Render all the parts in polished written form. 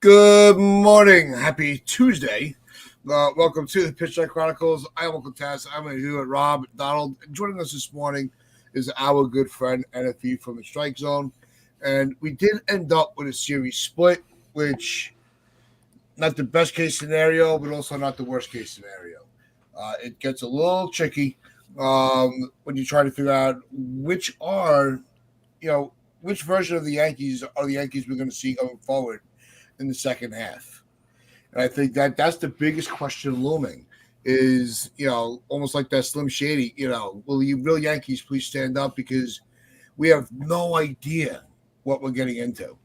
Good morning. Happy Tuesday. Welcome to the Pitch Chronicles. I'm Uncle Taz. I'm here with Rob Donald. Joining us this morning is our good friend NFE from the Strike Zone. And we did end up with a series split, which not the best case scenario, but also not the worst case scenario. It gets a little tricky when you try to figure out which version of the Yankees are the Yankees we're going to see going forward in the second half. And I think that's the biggest question looming is, almost like that Slim Shady, will you real Yankees please stand up because we have no idea what we're getting into.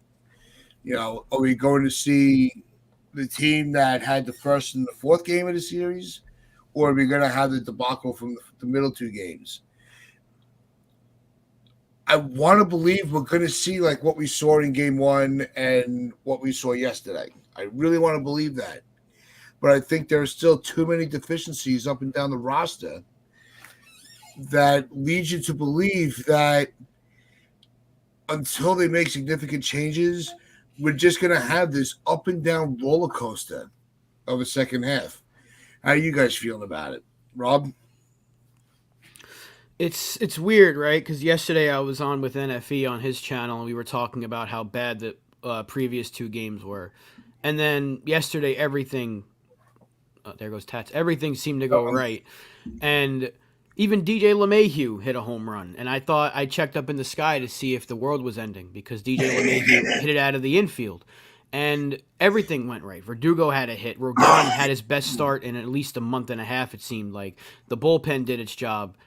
Are we going to see the team that had the first and the fourth game of the series, or are we going to have the debacle from the middle two games? I want to believe we're going to see like what we saw in game one and what we saw yesterday. I really want to believe that. But I think there are still too many deficiencies up and down the roster that leads you to believe that until they make significant changes, we're just going to have this up and down roller coaster of a second half. How are you guys feeling about it? Rob? It's weird, right? Because yesterday I was on with NFE on his channel, and we were talking about how bad the previous two games were, and then yesterday everything. There goes Tats. Everything seemed to go right, and even DJ LeMahieu hit a home run, and I thought I checked up in the sky to see if the world was ending because DJ LeMahieu hit it out of the infield, and everything went right. Verdugo had a hit. Rodon had his best start in at least a month and a half. It seemed like the bullpen did its job.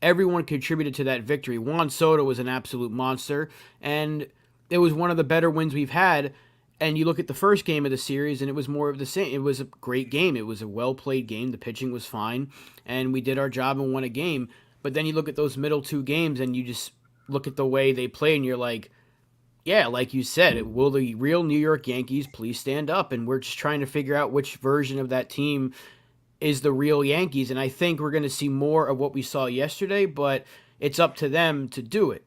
Everyone contributed to that victory. Juan Soto was an absolute monster, and it was one of the better wins we've had. And you look at the first game of the series, and it was more of the same. It was a great game. It was a well-played game. The pitching was fine, and we did our job and won a game. But then you look at those middle two games, and you just look at the way they play, and you're like, yeah, like you said, will the real New York Yankees please stand up? And we're just trying to figure out which version of that team is the real Yankees. And I think we're going to see more of what we saw yesterday, but it's up to them to do it.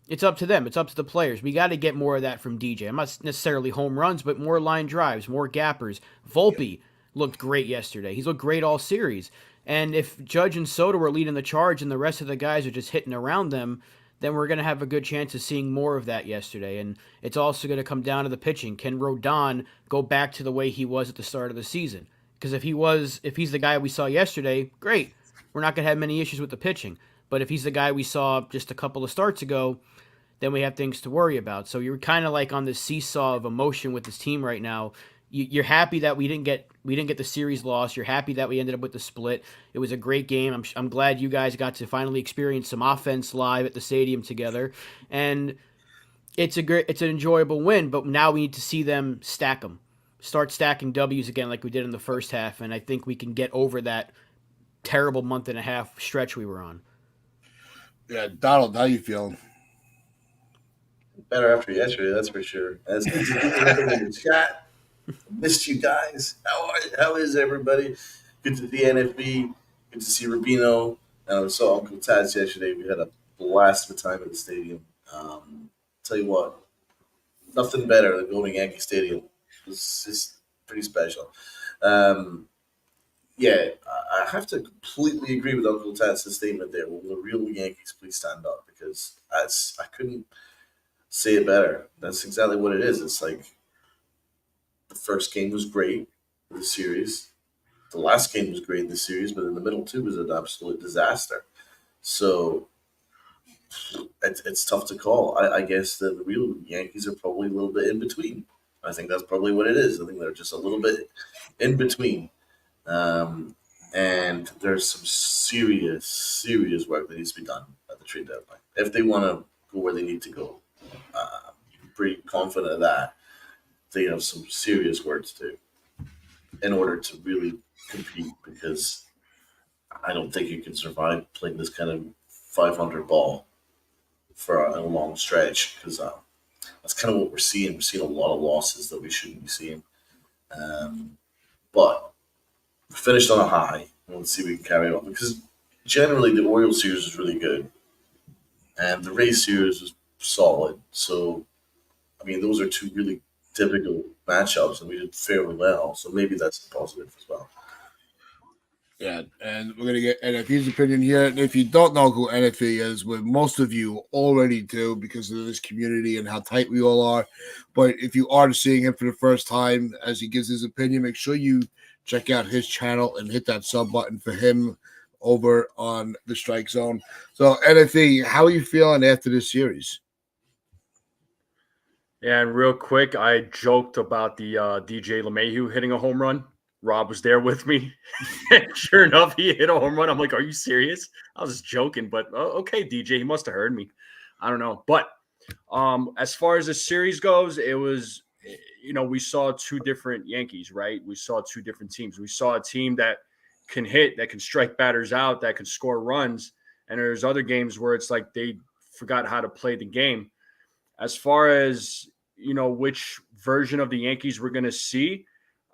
It's up to them. It's up to the players. We got to get more of that from DJ. I'm not necessarily home runs, but more line drives, more gappers. Volpe looked great yesterday. He's looked great all series. And if Judge and Soto are leading the charge and the rest of the guys are just hitting around them, then we're going to have a good chance of seeing more of that yesterday. And it's also going to come down to the pitching. Can Rodon go back to the way he was at the start of the season? Because if he's the guy we saw yesterday, great. We're not going to have many issues with the pitching. But if he's the guy we saw just a couple of starts ago, then we have things to worry about. So you're kind of like on this seesaw of emotion with this team right now. You're happy that we didn't get the series loss. You're happy that we ended up with the split. It was a great game. I'm glad you guys got to finally experience some offense live at the stadium together, and it's an enjoyable win. But now we need to see them stack them. Start stacking W's again like we did in the first half, and I think we can get over that terrible month and a half stretch we were on. Yeah, Donald, how you feeling? Better after yesterday, that's for sure. As good to see everything in the chat. Missed you guys. How is everybody? Good to see NFB. Good to see Rubino. I saw Uncle Taz yesterday. We had a blast of a time at the stadium. Tell you what, nothing better than going to Yankee Stadium. It's just pretty special. Yeah, I have to completely agree with Uncle Taz's statement there. Will the real Yankees please stand up? Because I couldn't say it better. That's exactly what it is. It's like the first game was great in the series. The last game was great in the series, but in the middle two was an absolute disaster. So it's tough to call. I guess the real Yankees are probably a little bit in between. I think that's probably what it is. I think they're just a little bit in between. And there's some serious work that needs to be done at the trade deadline if they want to go where they need to go. I'm pretty confident of that. They have some serious work to do in order to really compete because I don't think you can survive playing this kind of 500 ball for a long stretch because that's kind of what we're seeing. We're seeing a lot of losses that we shouldn't be seeing. But we finished on a high. Let's see if we can carry it on because generally the Orioles series was really good and the Rays series was solid. So, I mean, those are two really typical matchups, and we did fairly well. So maybe that's a positive as well. Yeah, and we're gonna get NFE's opinion here. And if you don't know who NFE is, well, most of you already do because of this community and how tight we all are. But if you are seeing him for the first time as he gives his opinion, make sure you check out his channel and hit that sub button for him over on the Strike Zone. So NFE, how are you feeling after this series? Yeah, and real quick, I joked about the DJ LeMahieu hitting a home run. Rob was there with me. Sure enough, he hit a home run. I'm like, are you serious? I was just joking, but okay, DJ, he must have heard me. I don't know. But as far as the series goes, it was, we saw two different Yankees, right? We saw two different teams. We saw a team that can hit, that can strike batters out, that can score runs. And there's other games where it's like they forgot how to play the game. As far as, which version of the Yankees we're going to see,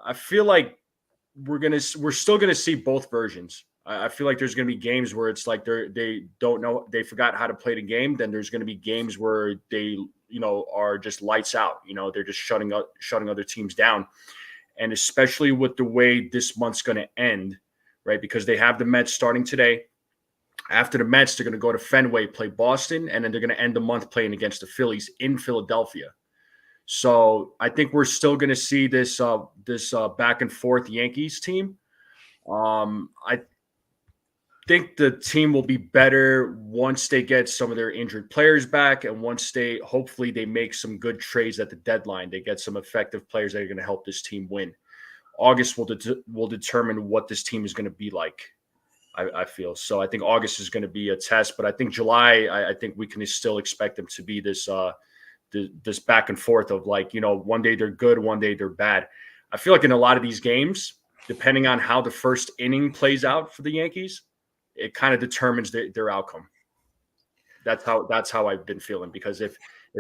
I feel like we're still gonna see both versions. I feel like there's gonna be games where it's like they don't know, they forgot how to play the game. Then there's gonna be games where they are just lights out. They're just shutting other teams down, and especially with the way this month's gonna end, right? Because they have the Mets starting today. After the Mets, they're gonna go to Fenway, play Boston, and then they're gonna end the month playing against the Phillies in Philadelphia. So I think we're still going to see this back and forth Yankees team. I think the team will be better once they get some of their injured players back, and once hopefully they make some good trades at the deadline. They get some effective players that are going to help this team win. August will determine what this team is going to be like. I feel so. I think August is going to be a test, but I think July. I think we can still expect them to be this back and forth of like, one day they're good, one day they're bad. I feel like in a lot of these games, depending on how the first inning plays out for the Yankees, it kind of determines their outcome. That's how I've been feeling, because if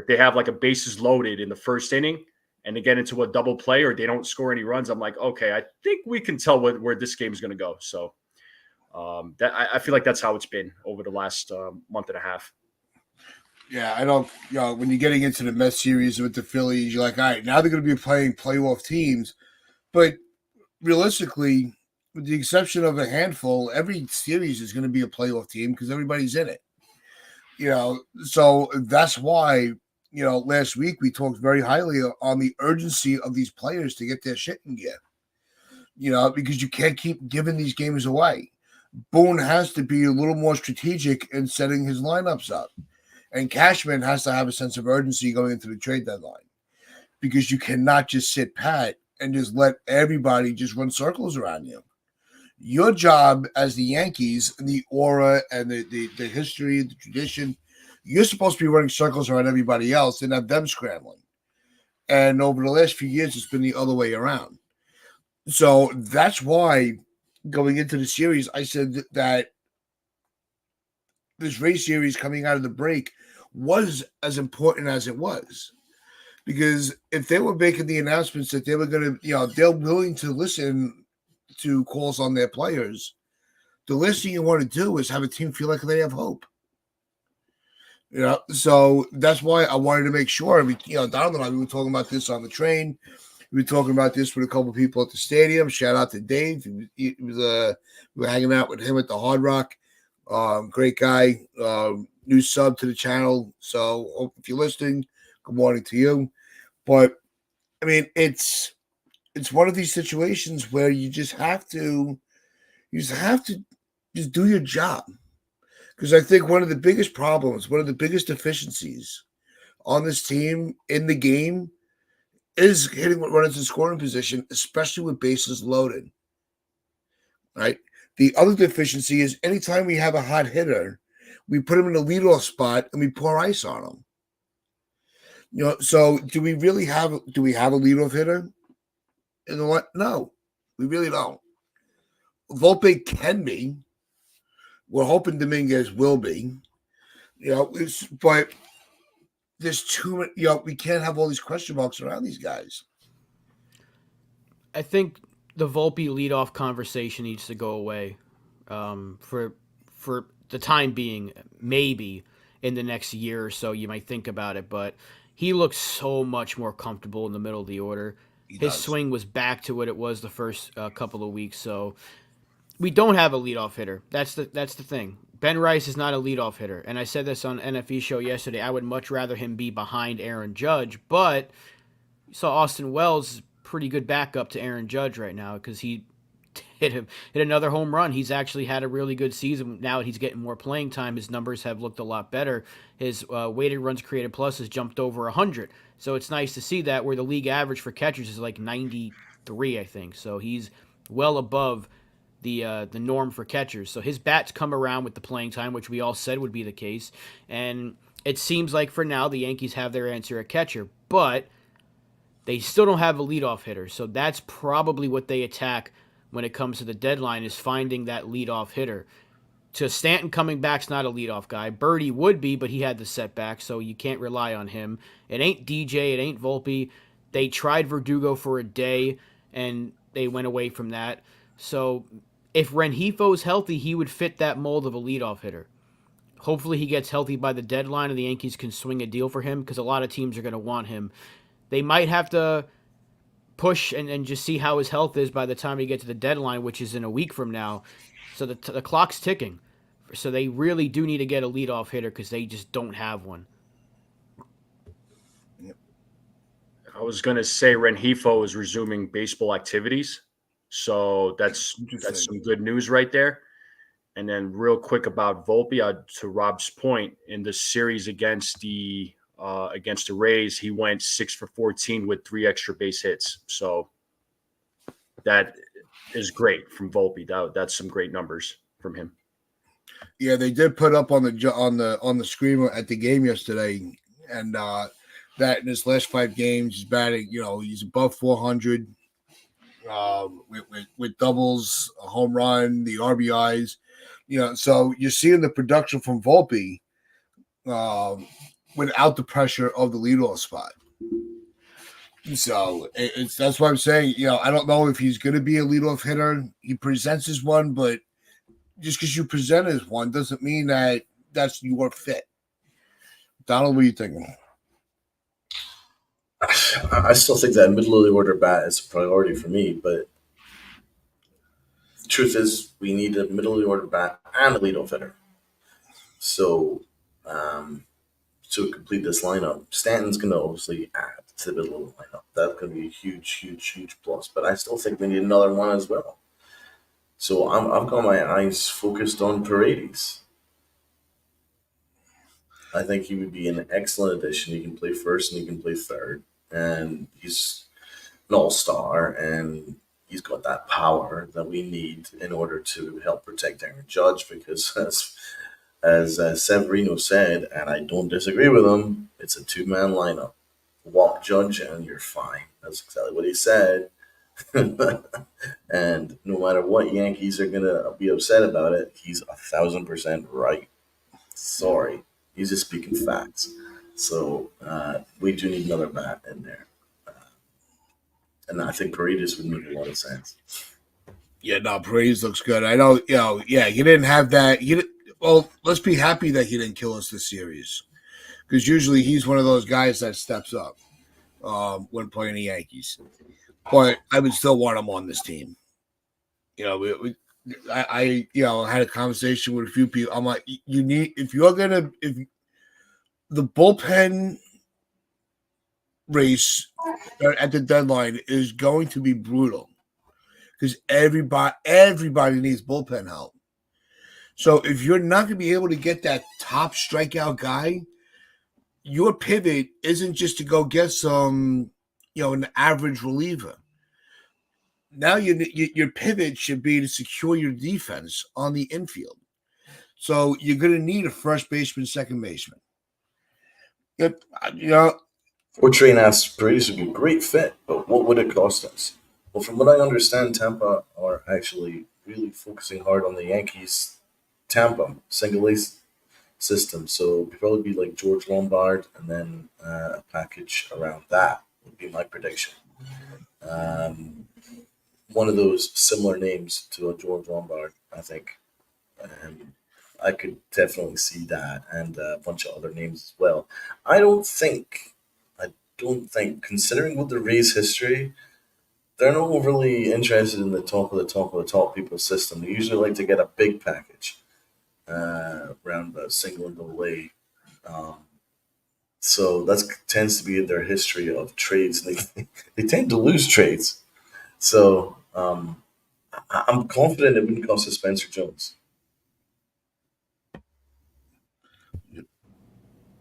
they have like a bases loaded in the first inning and they get into a double play or they don't score any runs, I'm like, okay, I think we can tell where this game is going to go. So I feel like that's how it's been over the last month and a half. Yeah, I don't. When you're getting into the Mets series with the Phillies, you're like, all right, now they're going to be playing playoff teams. But realistically, with the exception of a handful, every series is going to be a playoff team because everybody's in it. So that's why, last week we talked very highly on the urgency of these players to get their shit in gear. Because you can't keep giving these games away. Boone has to be a little more strategic in setting his lineups up. And Cashman has to have a sense of urgency going into the trade deadline, because you cannot just sit pat and just let everybody just run circles around you. Your job as the Yankees, the aura and the history, the tradition, you're supposed to be running circles around everybody else and have them scrambling. And over the last few years, it's been the other way around. So that's why going into the series, I said that this race series coming out of the break was as important as it was, because if they were making the announcements that they were going to, they're willing to listen to calls on their players, the last thing you want to do is have a team feel like they have hope. So that's why I wanted to make sure. Donald and I, we were talking about this on the train. We were talking about this with a couple of people at the stadium. Shout out to Dave. We were hanging out with him at the Hard Rock. Great guy, new sub to the channel. So if you're listening, good morning to you. But I mean, it's one of these situations where you just have to just do your job. Because I think one of the biggest problems, one of the biggest deficiencies on this team in the game is hitting runners in scoring position, especially with bases loaded. Right? The other deficiency is anytime we have a hot hitter, we put him in a leadoff spot and we pour ice on him. So do we have a leadoff hitter? No, we really don't. Volpe can be. We're hoping Dominguez will be. But there's too many. We can't have all these question marks around these guys. I think the Volpe leadoff conversation needs to go away for the time being. Maybe in the next year or so you might think about it, but he looks so much more comfortable in the middle of the order. He His does. swing was back to what it was the first couple of weeks. So we don't have a leadoff hitter. That's the thing. Ben Rice is not a leadoff hitter, and I said this on NFE show yesterday. I would much rather him be behind Aaron Judge, but you saw Austin Wells pretty good backup to Aaron Judge right now because he hit another home run. He's actually had a really good season. Now he's getting more playing time. His numbers have looked a lot better. His weighted runs created plus has jumped over 100. So it's nice to see that, where the league average for catchers is like 93, I think. So he's well above the norm for catchers. So his bats come around with the playing time, which we all said would be the case. And it seems like for now the Yankees have their answer at catcher, but they still don't have a leadoff hitter. So that's probably what they attack when it comes to the deadline, is finding that leadoff hitter. To Stanton coming back's not a leadoff guy. Birdie would be, but he had the setback, so you can't rely on him. It ain't DJ, it ain't Volpe. They tried Verdugo for a day, and they went away from that. So if Renjifo's healthy, he would fit that mold of a leadoff hitter. Hopefully he gets healthy by the deadline and the Yankees can swing a deal for him, because a lot of teams are going to want him. They might have to push and just see how his health is by the time he gets to the deadline, which is in a week from now. So the clock's ticking. So they really do need to get a leadoff hitter because they just don't have one. I was going to say Renjifo is resuming baseball activities. So that's some good news right there. And then real quick about Volpe, to Rob's point, in the series against the Rays, he went 6 for 14 with 3 extra base hits. So that is great from Volpe. That's some great numbers from him. Yeah, they did put up on the screen at the game yesterday, and that in his last 5 games, he's batting. He's above 400 with doubles, a home run, the RBIs. So you're seeing the production from Volpe without the pressure of the leadoff spot. So that's why I'm saying, I don't know if he's going to be a leadoff hitter. He presents as one, but just because you present as one doesn't mean that that's your fit. Donald, what are you thinking? I still think that middle of the order bat is a priority for me, but the truth is we need a middle of the order bat and a leadoff hitter. So to complete this lineup, Stanton's going to obviously add to the middle of the lineup. That's going to be a huge, huge, huge plus. But I still think we need another one as well. So I've got my eyes focused on Paredes. I think he would be an excellent addition. He can play first and he can play third. And he's an all-star, and he's got that power that we need in order to help protect Aaron Judge, because as Severino said, and I don't disagree with him, it's a 2-man lineup. Walk Judge and you're fine. That's exactly what he said. And no matter what Yankees are going to be upset about it, he's 1,000% right. Sorry. He's just speaking facts. So we do need another bat in there. And I think Paredes would make a lot of sense. Yeah, no, Paredes looks good. I know, he didn't have that. Well, let's be happy that he didn't kill us this series, because usually he's one of those guys that steps up when playing the Yankees. But I would still want him on this team. I had a conversation with a few people. I'm like, if the bullpen race at the deadline is going to be brutal, because everybody needs bullpen help. So if you're not going to be able to get that top strikeout guy, your pivot isn't just to go get some, an average reliever. Now your pivot should be to secure your defense on the infield. So you're going to need a first baseman, second baseman. Fortray and Paredes would be a great fit, but what would it cost us? Well, from what I understand, Tampa are actually really focusing hard on the Yankees' Tampa single A system. So it'd probably be like George Lombard, and then a package around that would be my prediction. One of those similar names to a George Lombard, I think. I could definitely see that, and a bunch of other names as well. I don't think don't think, considering what the Rays' history, they're not overly interested in the top of the top of the top people's system. They usually like to get a big package around a single and double A. Um, so that tends to be their history of trades. They tend to lose trades. So I'm confident it wouldn't cost us Spencer Jones.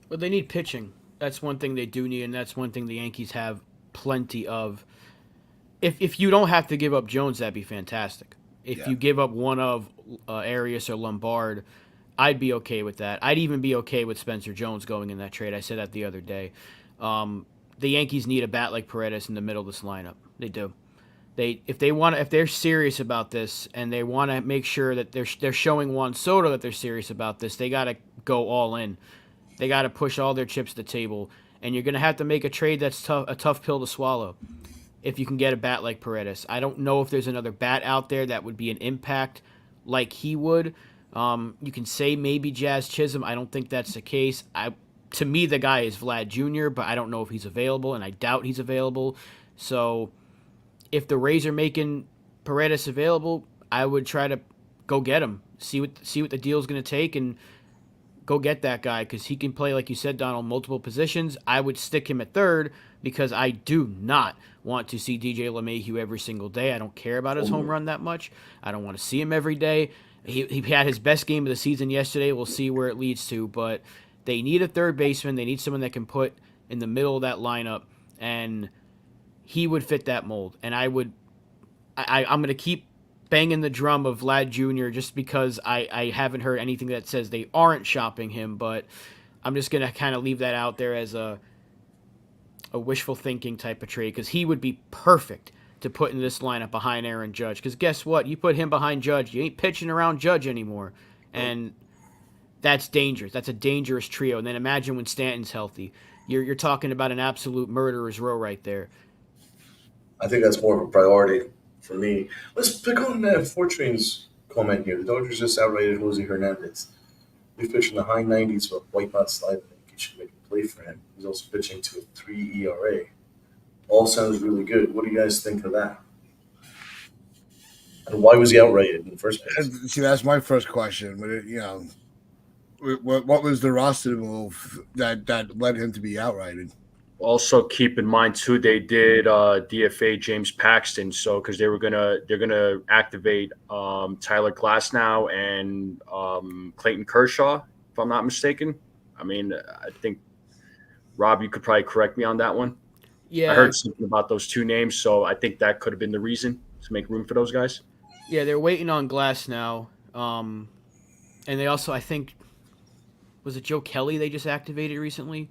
But they need pitching. That's one thing they do need, and that's one thing the Yankees have plenty of. If you don't have to give up Jones, that'd be fantastic. If Yeah. you give up one of Arias or Lombard, I'd be okay with that. I'd even be okay with Spencer Jones going in that trade. I said that the other day. The Yankees need a bat like Paredes in the middle of this lineup. They do. If they're serious about this and they want to make sure that they're showing Juan Soto that they're serious about this, they got to go all in. They got to push all their chips to the table, and you're going to have to make a trade that's a tough pill to swallow. If you can get a bat like Paredes, I don't know if there's another bat out there that would be an impact like he would. You can say maybe Jazz Chisholm. I don't think that's the case. To me, the guy is Vlad Jr., but I don't know if he's available, and I doubt he's available. So if the Rays are making Paredes available, I would try to go get him. See what the deal's going to take, and go get that guy because he can play, like you said, Donald, multiple positions. I would stick him at third because I do not want to see DJ LeMahieu every single day. I don't care about his home run that much. I don't want to see him every day. He had his best game of the season yesterday. We'll see where it leads to, but they need a third baseman. They need someone that can put in the middle of that lineup, and he would fit that mold. And I'm going to keep banging the drum of Vlad Jr. just because I haven't heard anything that says they aren't shopping him, but I'm just going to kind of leave that out there as a wishful thinking type of trade because he would be perfect to put in this lineup behind Aaron Judge. Because guess what? You put him behind Judge, you ain't pitching around Judge anymore. And that's dangerous. That's a dangerous trio. And then imagine when Stanton's healthy. You're talking about an absolute murderer's row right there. I think that's more of a priority for me. Let's pick on Fortune's comment here. The Dodgers just outrighted Jose Hernandez. He's pitching the high 90s with white bat slide. I think he should make a play for him. He's also pitching to a 3 ERA. All sounds really good. What do you guys think of that? And why was he outrighted in the first place? See, that's my first question. What was the roster move that led him to be outrighted? Also, keep in mind too, they did DFA James Paxton, so because they're gonna activate Tyler Glasnow and Clayton Kershaw, if I'm not mistaken. I mean, I think Rob, you could probably correct me on that one. Yeah, I heard something about those two names, so I think that could have been the reason to make room for those guys. Yeah, they're waiting on Glass now. And they also, I think, was it Joe Kelly they just activated recently?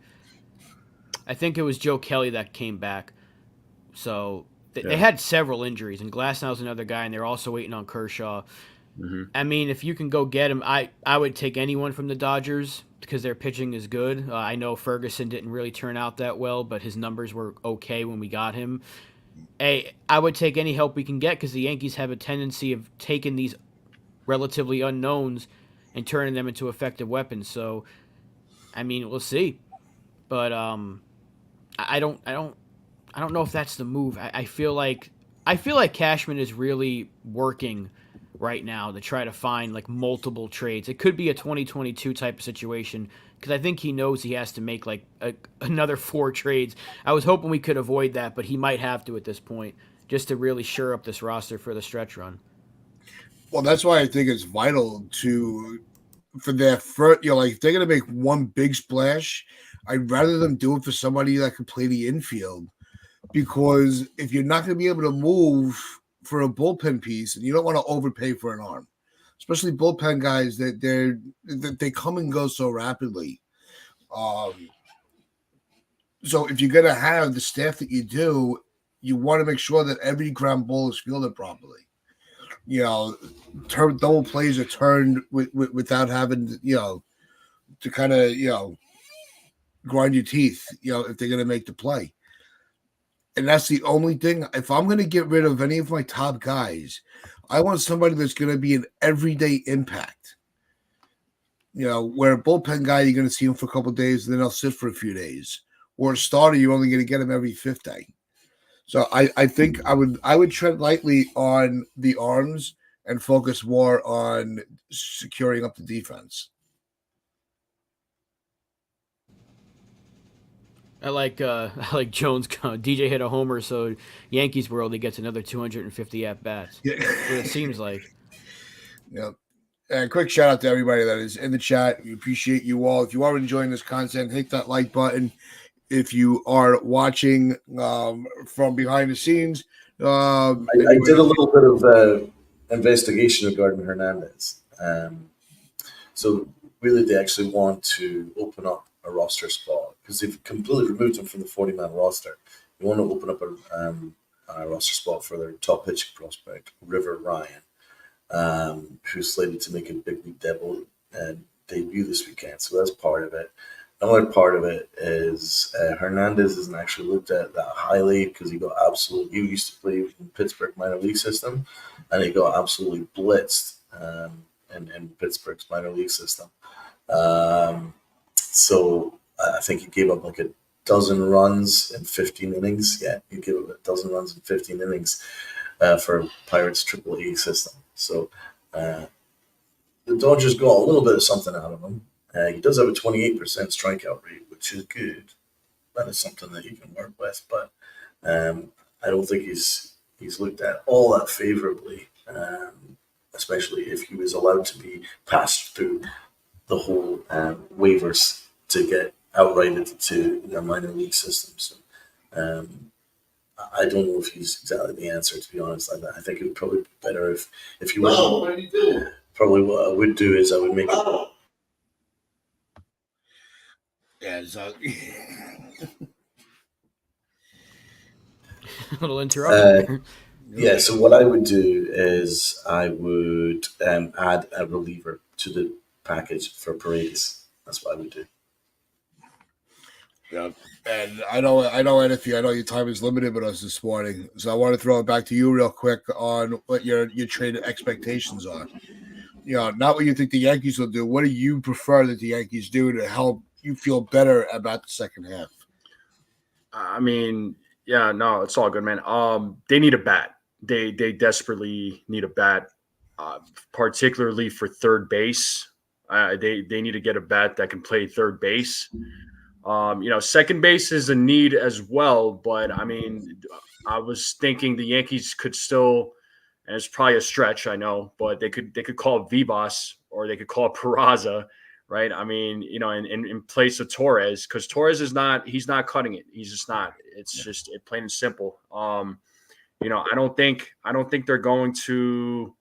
I think it was Joe Kelly that came back. So they had several injuries, and Glasnow's another guy, and they're also waiting on Kershaw. Mm-hmm. I mean, if you can go get him, I would take anyone from the Dodgers because their pitching is good. I know Ferguson didn't really turn out that well, but his numbers were okay when we got him. Hey, I would take any help we can get because the Yankees have a tendency of taking these relatively unknowns and turning them into effective weapons. So, I mean, we'll see. But I don't know if that's the move. I feel like Cashman is really working right now to try to find like multiple trades. It could be a 2022 type of situation because I think he knows he has to make like another 4 trades. I was hoping we could avoid that, but he might have to at this point just to really shore up this roster for the stretch run. Well, that's why I think it's vital for their first, like if they're going to make one big splash, I'd rather them do it for somebody that can play the infield. Because if you're not going to be able to move for a bullpen piece, and you don't want to overpay for an arm, especially bullpen guys that they come and go so rapidly. So if you're going to have the staff that you do, you want to make sure that every ground ball is fielded properly. Double plays are turned without having to kind of grind your teeth. If they're going to make the play. And that's the only thing. If I'm going to get rid of any of my top guys, I want somebody that's going to be an everyday impact. Where a bullpen guy, you're going to see him for a couple of days, and then I'll sit for a few days. or a starter, you're only going to get him every fifth day. So I think I would tread lightly on the arms and focus more on securing up the defense. I like Jones. DJ hit a homer, so Yankees world he gets another 250 at bats. Yeah. That's what it seems like. Yeah. Quick shout out to everybody that is in the chat. We appreciate you all. If you are enjoying this content, hit that like button. If you are watching from behind the scenes, I did a little bit of investigation regarding Hernandez. So really, they actually want to open up a roster spot because they've completely removed him from the 40-man roster. They want to open up a roster spot for their top pitching prospect, River Ryan, who's slated to make a big league debut this weekend. So that's part of it. Another part of it is Hernandez isn't actually looked at that highly because he used to play in Pittsburgh minor league system, and he got absolutely blitzed in Pittsburgh's minor league system. So I think he gave up like a dozen runs in 15 innings. Yeah, he gave up a dozen runs in 15 innings for Pirates AAA system. So the Dodgers got a little bit of something out of him. He does have a 28% strikeout rate, which is good. That is something that you can work with, but I don't think he's looked at all that favorably, especially if he was allowed to be passed through the whole waivers to get outrighted to the minor league system. So I don't know if he's exactly the answer, to be honest. I think it would probably be better if he was. Probably what I would do is I would make it. Yeah, so A little interruption. Yeah, so what I would do is I would add a reliever to the package for Paredes. That's what I would do. yeah. And I know, NFP, I know your time is limited with us this morning, so I want to throw it back to you real quick on what your trade expectations are. Not what you think the Yankees will do. What do you prefer that the Yankees do to help you feel better about the second half? I mean, yeah, no, it's all good, man. They need a bat. They desperately need a bat, particularly for third base. They need to get a bat that can play third base. Second base is a need as well, but I mean, I was thinking the Yankees could still, and it's probably a stretch, I know, but they could call it Vivas or they could call it Peraza, right? I mean, in place of Torres, because Torres he's not cutting it. He's just not. It's just plain and simple. I don't think they're going to.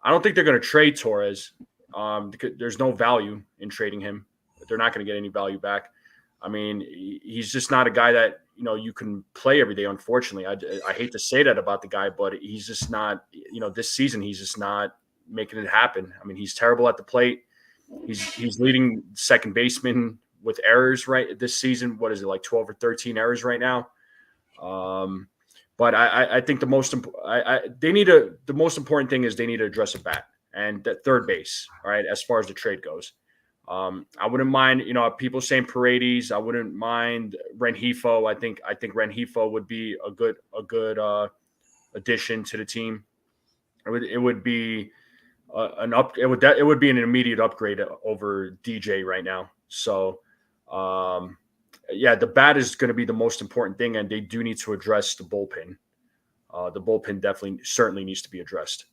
I don't think they're going to trade Torres. Because there's no value in trading him. They're not going to get any value back. I mean, he's just not a guy that you can play every day. Unfortunately, I hate to say that about the guy, but he's just not. This season he's just not making it happen. I mean, he's terrible at the plate. He's leading second baseman with errors right this season. What is it, like 12 or 13 errors right now? But I think the most important thing is they need to address a bat and that third base. All right, as far as the trade goes. I wouldn't mind, people saying Paredes. I wouldn't mind Rengifo. I think Rengifo would be a good addition to the team. It would be it would be an immediate upgrade over DJ right now. So, the bat is going to be the most important thing, and they do need to address the bullpen. The bullpen certainly needs to be addressed.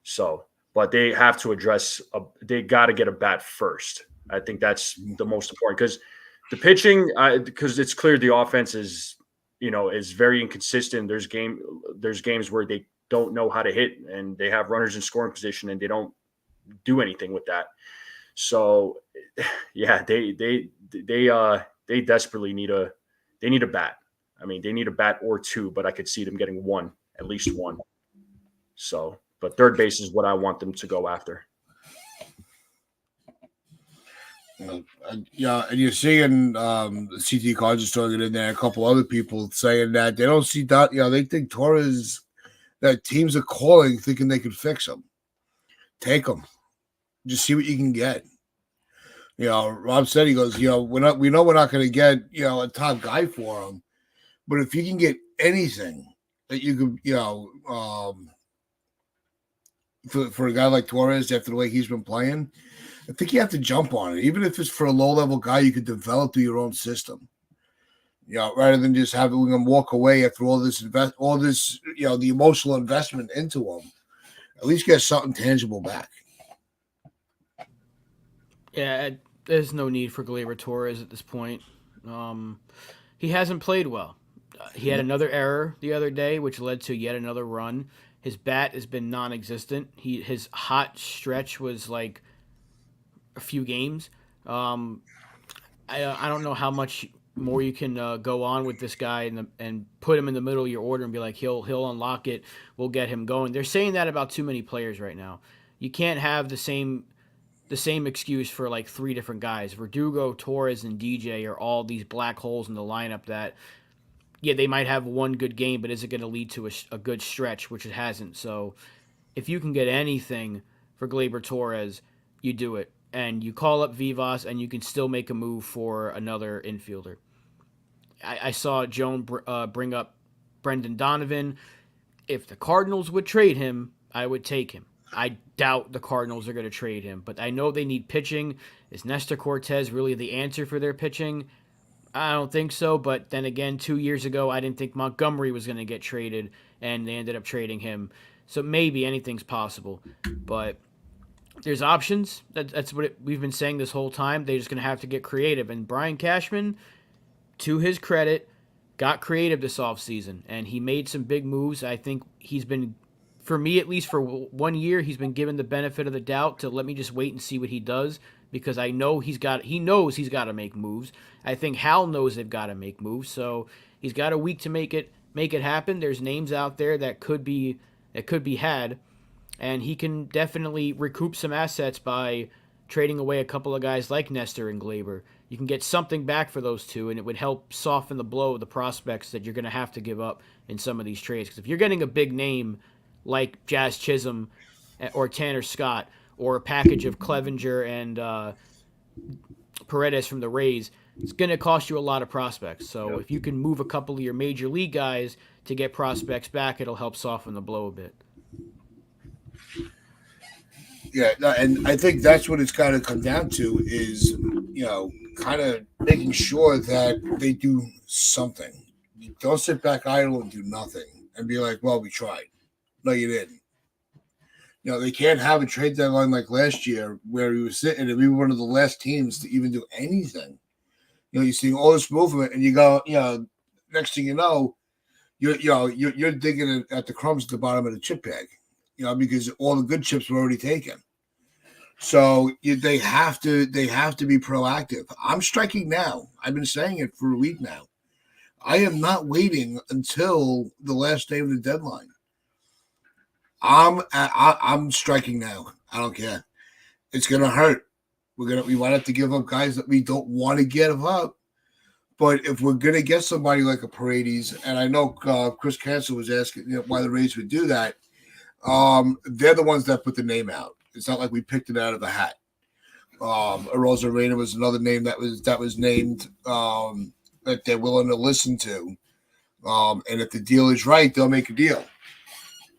So. But they have to address. They got to get a bat first. I think that's the most important because the pitching. Because it's clear the offense is very inconsistent. There's games where they don't know how to hit and they have runners in scoring position and they don't do anything with that. So, yeah, they desperately need a bat. I mean, they need a bat or two, but I could see them getting at least one. So. But third base is what I want them to go after. And you're seeing CT Cards is throwing it in there. A couple other people saying that they don't see that. They think Torres, that teams are calling, thinking they could fix him. Take him. Just see what you can get. Rob said, he goes, we know we're not going to get, a top guy for him, but if you can get anything that you could, for a guy like Torres after the way he's been playing, I think you have to jump on it. Even if it's for a low-level guy, you could develop through your own system. Rather than just having him walk away after all this the emotional investment into him, at least get something tangible back. Yeah, there's no need for Gleyber Torres at this point. He hasn't played well. He had another error the other day, which led to yet another run. His bat has been non-existent. His hot stretch was like a few games. I don't know how much more you can go on with this guy and put him in the middle of your order and be like he'll unlock it. We'll get him going. They're saying that about too many players right now. You can't have the same excuse for like three different guys. Verdugo, Torres, and DJ are all these black holes in the lineup that, yeah, they might have one good game, but is it going to lead to a good stretch, which it hasn't. So if you can get anything for Gleyber Torres, you do it. And you call up Vivas, and you can still make a move for another infielder. I saw Joan bring up Brendan Donovan. If the Cardinals would trade him, I would take him. I doubt the Cardinals are going to trade him, but I know they need pitching. Is Nestor Cortez really the answer for their pitching? I don't think so, but then again, 2 years ago, I didn't think Montgomery was going to get traded, and they ended up trading him. So maybe anything's possible, but there's options. That's what we've been saying this whole time. They're just going to have to get creative, and Brian Cashman, to his credit, got creative this offseason, and he made some big moves. I think he's been, for me at least for 1 year, he's been given the benefit of the doubt to let me just wait and see what he does, because I know he knows he's got to make moves. I think Hal knows they've got to make moves, so he's got a week to make it happen. There's names out there that could be had, and he can definitely recoup some assets by trading away a couple of guys like Nestor and Gleyber. You can get something back for those two, and it would help soften the blow of the prospects that you're going to have to give up in some of these trades. Because if you're getting a big name like Jazz Chisholm or Tanner Scott, or a package of Clevenger and Paredes from the Rays, it's going to cost you a lot of prospects. So if you can move a couple of your major league guys to get prospects back, it'll help soften the blow a bit. Yeah, and I think that's what it's got to come down to is, kind of making sure that they do something. You don't sit back idle and do nothing and be like, well, we tried. No, you didn't. They can't have a trade deadline like last year where we were sitting and we were one of the last teams to even do anything. You see all this movement and you go, next thing you know, you're digging at the crumbs at the bottom of the chip bag, because all the good chips were already taken. So they have to be proactive. I'm striking now. I've been saying it for a week now. I am not waiting until the last day of the deadline. I'm striking now. I don't care. It's gonna hurt. We might have to give up guys that we don't want to give up. But if we're gonna get somebody like a Paredes, and I know Chris Cancel was asking why the Rays would do that, they're the ones that put the name out. It's not like we picked it out of the hat. Arozarena was another name that was named that they're willing to listen to. And if the deal is right, they'll make a deal.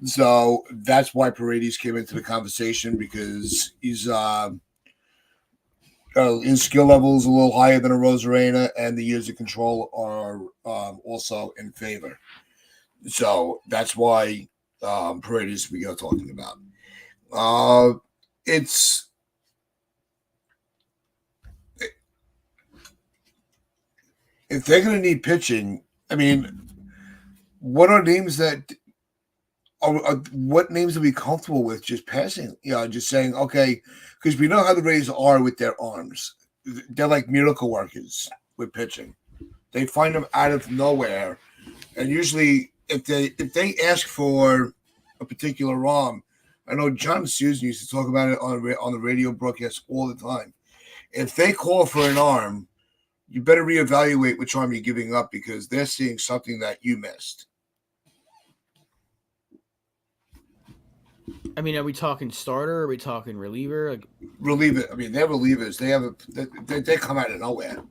So that's why Paredes came into the conversation, because he's his skill level is a little higher than a Arozarena, and the years of control are also in favor. So that's why Paredes we are talking about. It's if they're going to need pitching, I mean, what are names that? What names are we comfortable with just passing? Just saying, okay, because we know how the Rays are with their arms. They're like miracle workers with pitching. They find them out of nowhere, and usually, if they ask for a particular arm, I know John Susan used to talk about it on the radio broadcast all the time. If they call for an arm, you better reevaluate which arm you're giving up, because they're seeing something that you missed. I mean, are we talking starter? Are we talking reliever? Like, Reliever. I mean, they're relievers. They come out of nowhere.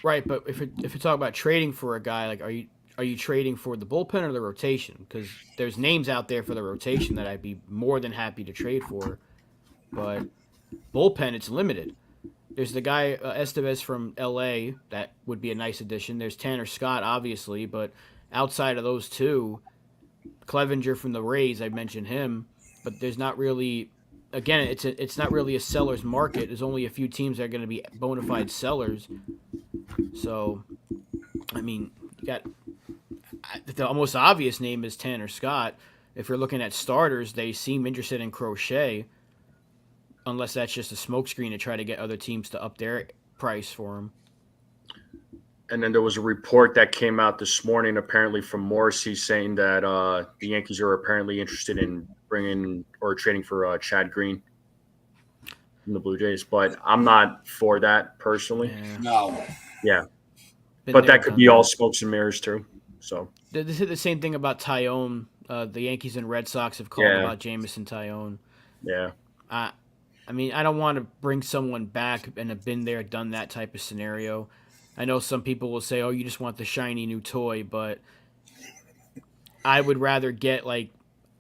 right, but if you talk about trading for a guy, like, are you trading for the bullpen or the rotation? Because there's names out there for the rotation that I'd be more than happy to trade for, but bullpen it's limited. There's the guy Estevez from L.A. that would be a nice addition. There's Tanner Scott, obviously, but outside of those two, Clevenger from the Rays, I mentioned him, but there's not really. Again, it's not really a seller's market. There's only a few teams that are going to be bona fide sellers. So, I mean, you got the most obvious name is Tanner Scott. If you're looking at starters, they seem interested in Crochet, unless that's just a smokescreen to try to get other teams to up their price for him. And then there was a report that came out this morning, apparently from Morrissey, saying that the Yankees are apparently interested in bringing or trading for Chad Green from the Blue Jays. But I'm not for that personally. Yeah. No. Yeah. Been But there, that could done be that. all smokes and mirrors too. So They said the same thing about Tyone. The Yankees and Red Sox have called Yeah. about Jamison Tyone. yeah. I mean, I don't want to bring someone back and have been there, done that type of scenario. I know some people will say, "Oh, you just want the shiny new toy," but I would rather get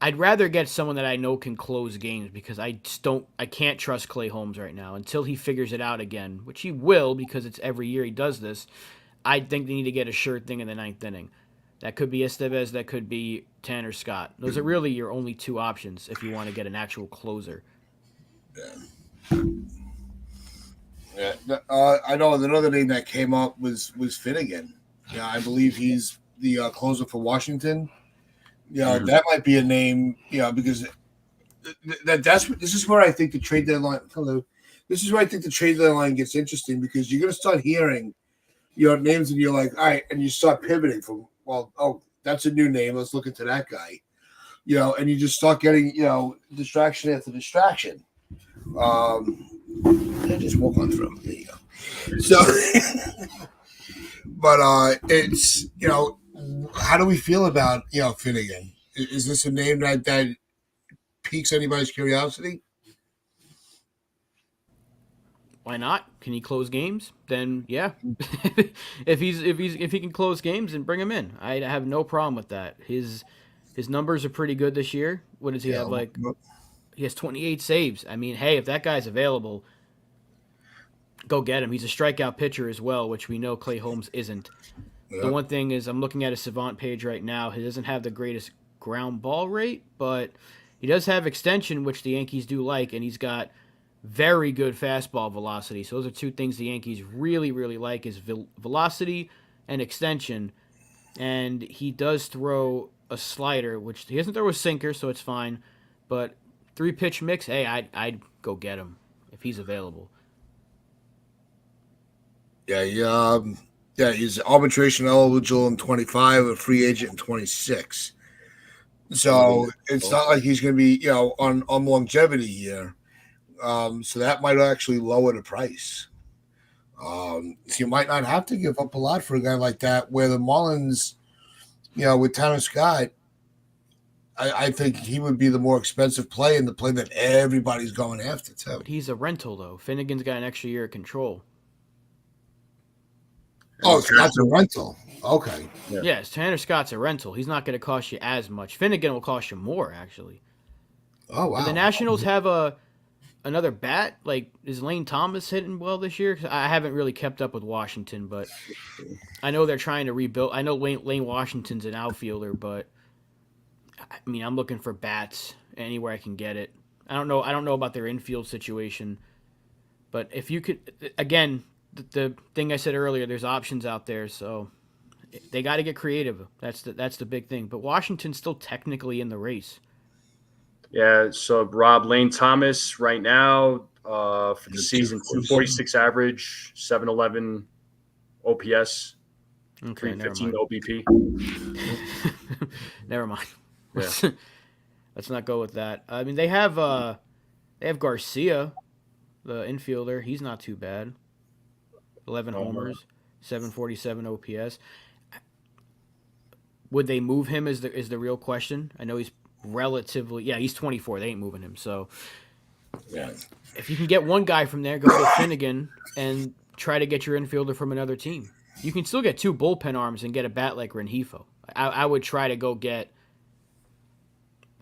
I'd rather get someone that I know can close games because I can't trust Clay Holmes right now until he figures it out again, which he will because it's every year he does this. I think they need to get a sure thing in the ninth inning. That could be Estevez, that could be Tanner Scott. Those are really your only two options if you want to get an actual closer. Yeah. I know another name that came up was Finnegan. Yeah, I believe he's the closer for Washington. Yeah, that might be a name. Yeah, because this is where I think the trade deadline. Hello, this is where I think the trade deadline gets interesting because you're going to start hearing names and you're like, all right, and you start pivoting from that's a new name. Let's look into that guy. And you just start getting distraction after distraction. I just walk on through. There you go. So, but it's how do we feel about Finnegan? Is this a name that piques anybody's curiosity? Why not? Can he close games? Then yeah. if he can close games, then bring him in. I have no problem with that. His numbers are pretty good this year. What does he have like? He has 28 saves. I mean, hey, if that guy's available, go get him. He's a strikeout pitcher as well, which we know Clay Holmes isn't. Yeah. The one thing is I'm looking at a Savant page right now. He doesn't have the greatest ground ball rate, but he does have extension, which the Yankees do like, and he's got very good fastball velocity. So those are two things the Yankees really, really like is velocity and extension. And he does throw a slider, which he doesn't throw a sinker, so it's fine. But 3-pitch mix, hey, I'd go get him if he's available. Yeah, he's arbitration eligible in 25, a free agent in 26. So it's not like he's going to be, on longevity here. So that might actually lower the price. So you might not have to give up a lot for a guy like that. Where the Marlins, with Tanner Scott, I think he would be the more expensive play and the play that everybody's going after too. But he's a rental though. Finnegan's got an extra year of control. Oh, so that's a rental. Okay. Yeah. Yes, Tanner Scott's a rental. He's not going to cost you as much. Finnegan will cost you more, actually. Oh, wow. Do the Nationals have another bat? Like, is Lane Thomas hitting well this year? 'Cause I haven't really kept up with Washington, but I know they're trying to rebuild. I know Lane Washington's an outfielder, but I mean, I'm looking for bats anywhere I can get it. I don't know about their infield situation, but if you could, again, the thing I said earlier, there's options out there, so they got to get creative. That's the big thing. But Washington's still technically in the race. Yeah, so Rob, Lane Thomas right now for the season, 246 average, 711 OPS, Okay, 315 OBP. Never mind. Yeah. Let's not go with that. I mean, they have Garcia, the infielder. He's not too bad. 11 homers, 747 OPS. Would they move him? Is the real question. I know he's relatively. Yeah, he's 24. They ain't moving him. So Yeah. if you can get one guy from there, go get Finnegan and try to get your infielder from another team. You can still get 2 bullpen arms and get a bat like Rengifo. I would try to go get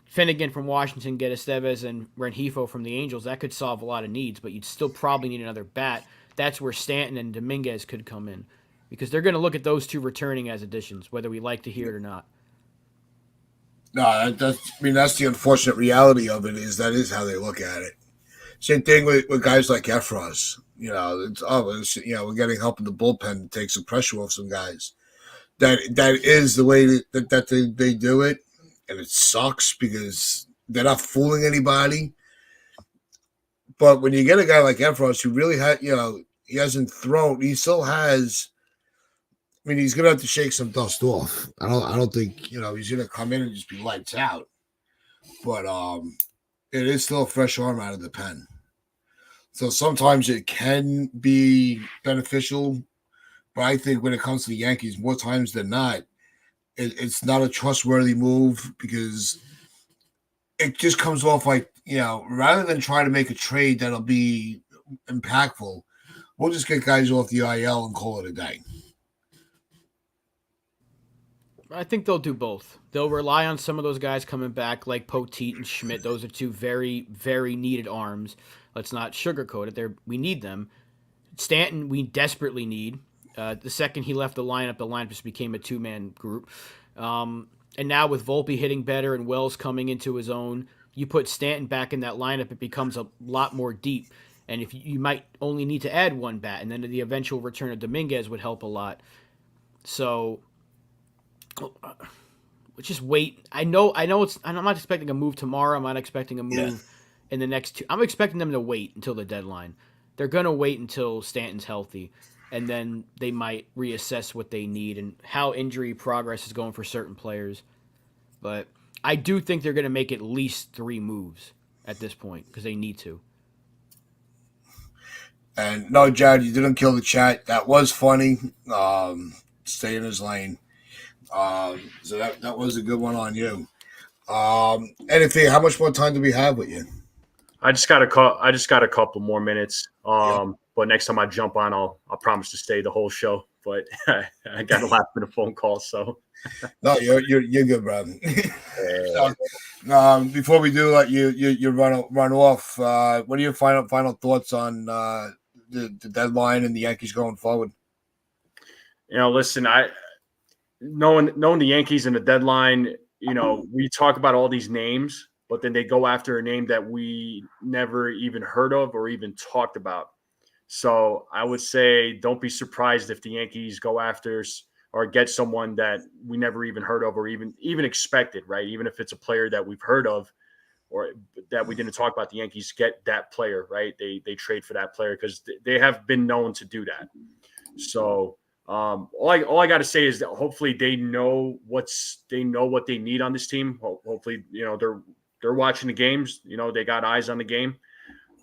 Finnegan from Washington, get Estevez and Rengifo from the Angels. That could solve a lot of needs, but you'd still probably need another bat. That's where Stanton and Dominguez could come in because they're going to look at those 2 returning as additions, whether we like to hear it or not. No, that's the unfortunate reality of it. That is how they look at it. Same thing with guys like Efros. We're getting help in the bullpen to take some pressure off some guys. That is the way that they do it, and it sucks because they're not fooling anybody. But when you get a guy like Efros who really he hasn't thrown, he still has. I mean, he's gonna have to shake some dust off. I don't think he's gonna come in and just be lights out. But it is still a fresh arm out of the pen. So sometimes it can be beneficial, but I think when it comes to the Yankees, more times than not, it's not a trustworthy move because it just comes off like, rather than try to make a trade that'll be impactful, we'll just get guys off the IL and call it a day. I think they'll do both. They'll rely on some of those guys coming back, like Poteet and Schmidt. Those are 2 very, very needed arms. Let's not sugarcoat it. We need them. Stanton, we desperately need. The second he left the lineup just became a 2-man group. And now with Volpe hitting better and Wells coming into his own, you put Stanton back in that lineup, it becomes a lot more deep. And if you might only need to add 1 bat, and then the eventual return of Dominguez would help a lot. So just wait. I know. I'm not expecting a move tomorrow. I'm not expecting a move in the next 2. I'm expecting them to wait until the deadline. They're gonna wait until Stanton's healthy, and then they might reassess what they need and how injury progress is going for certain players. But I do think they're gonna make at least 3 moves at this point because they need to. And no, Jared, you didn't kill the chat. That was funny. Stay in his lane. So that was a good one on you. Anything? How much more time do we have with you? I just got a couple more minutes. But next time I jump on, I'll promise to stay the whole show. But I got a last minute phone call, so no, you're good, brother. So, before we do let you run off, what are your final thoughts on the deadline and the Yankees going forward? Listen, knowing the Yankees and the deadline, we talk about all these names, but then they go after a name that we never even heard of or even talked about. So I would say don't be surprised if the Yankees go after or get someone that we never even heard of or even expected, right? Even if it's a player that we've heard of or that we didn't talk about, the Yankees get that player, right? They trade for that player because they have been known to do that. So all I got to say is that hopefully they know what they need on this team. Hopefully, they're watching the games. They got eyes on the game.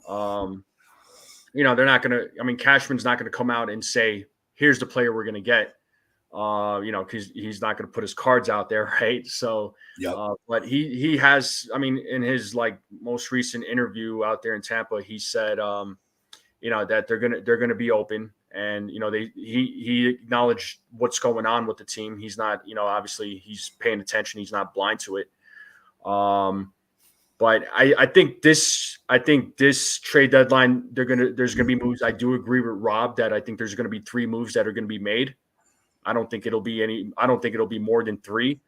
They're not going to. I mean, Cashman's not going to come out and say, "Here's the player we're going to get." Because he's not going to put his cards out there, right? So, yep. But he has. I mean, in his most recent interview out there in Tampa, he said, that they're gonna be open. And he acknowledged what's going on with the team. He's not, obviously he's paying attention. He's not blind to it. But I think this trade deadline there's gonna be moves. I do agree with Rob that I think there's gonna be 3 moves that are gonna be made. I don't think it'll be more than 3.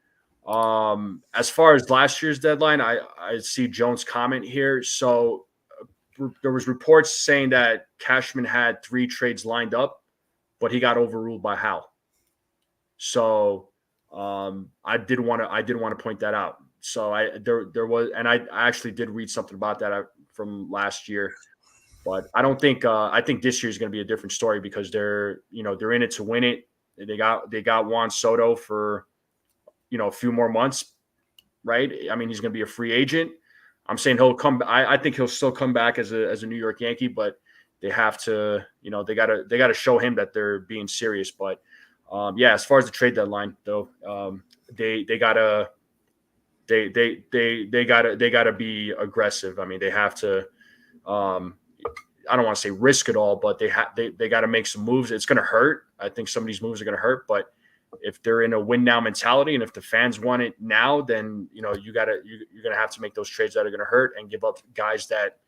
As far as last year's deadline, I see Jones' comment here. So there was reports saying that Cashman had 3 trades lined up, but he got overruled by Hal. So I did want to point that out. So there was, and I actually did read something about that from last year, but I don't think I think this year is going to be a different story because they're in it to win it. They got Juan Soto for a few more months, right? I mean, he's going to be a free agent. I'm saying he'll come. I think he'll still come back as a New York Yankee, but they have to, they gotta show him that they're being serious. But as far as the trade deadline though, they gotta they gotta be aggressive. I mean, they have to. I don't want to say risk it all, but they got to make some moves. It's going to hurt. I think some of these moves are going to hurt, but if they're in a win now mentality and if the fans want it now, then you're going to have to make those trades that are going to hurt and give up guys that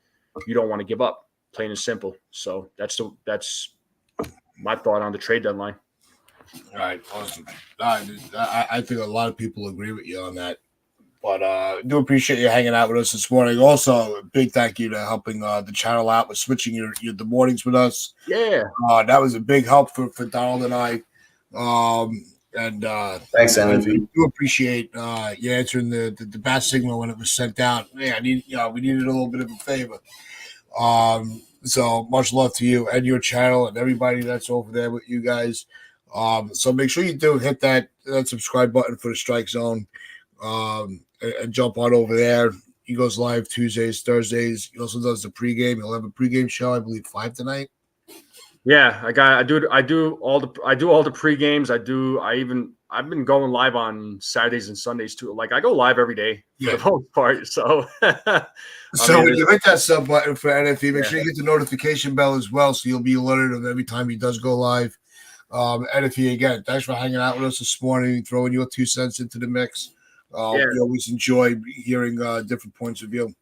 you don't want to give up, plain and simple. So that's my thought on the trade deadline. All right, awesome. I think a lot of people agree with you on that. But I do appreciate you hanging out with us this morning. Also, a big thank you to helping the channel out with switching the mornings with us. Yeah. That was a big help for Donald and I. Thanks, I NFE. do appreciate you answering the bat signal when it was sent out. Yeah, we needed a little bit of a favor. So much love to you and your channel and everybody that's over there with you guys. So make sure you do hit that subscribe button for the Strike Zone. And jump on over there. He goes live Tuesdays, Thursdays. He also does the pregame. He'll have a pregame show, I believe, 5 tonight. Yeah, I do all the pre-games. I've been going live on Saturdays and Sundays too. Like I go live every day for the most part. So when you hit that sub button for NFE, make sure you hit the notification bell as well, so you'll be alerted of every time he does go live. NFE, again, thanks for hanging out with us this morning, throwing your 2 cents into the mix. We always enjoy hearing different points of view.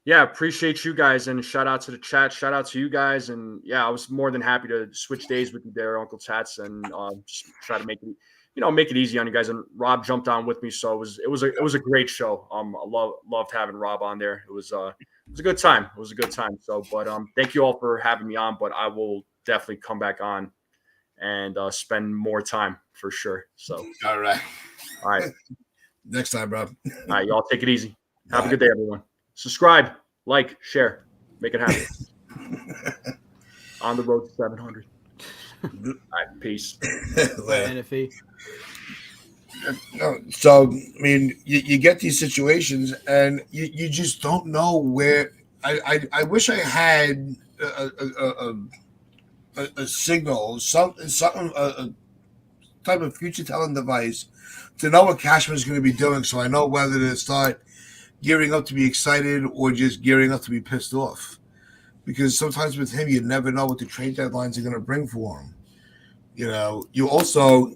Yeah, appreciate you guys, and shout out to the chat. Shout out to you guys, and I was more than happy to switch days with you there, Uncle Tats, and just try to make it easy on you guys. And Rob jumped on with me, so it was a great show. I loved having Rob on there. It was a good time. It was a good time. So, but thank you all for having me on. But I will definitely come back on and spend more time for sure. So, all right. Next time, bro. All right, y'all take it easy. Have a good day, everyone. Subscribe, like, share, make it happen. On the road to 700. All right, peace. NFE. So, I mean, you get these situations, and you just don't know where. I wish I had a signal, something, a type of future telling device to know what Cashman's going to be doing, so I know whether to start gearing up to be excited or just gearing up to be pissed off. Because sometimes with him, you never know what the trade deadlines are going to bring for him. You also,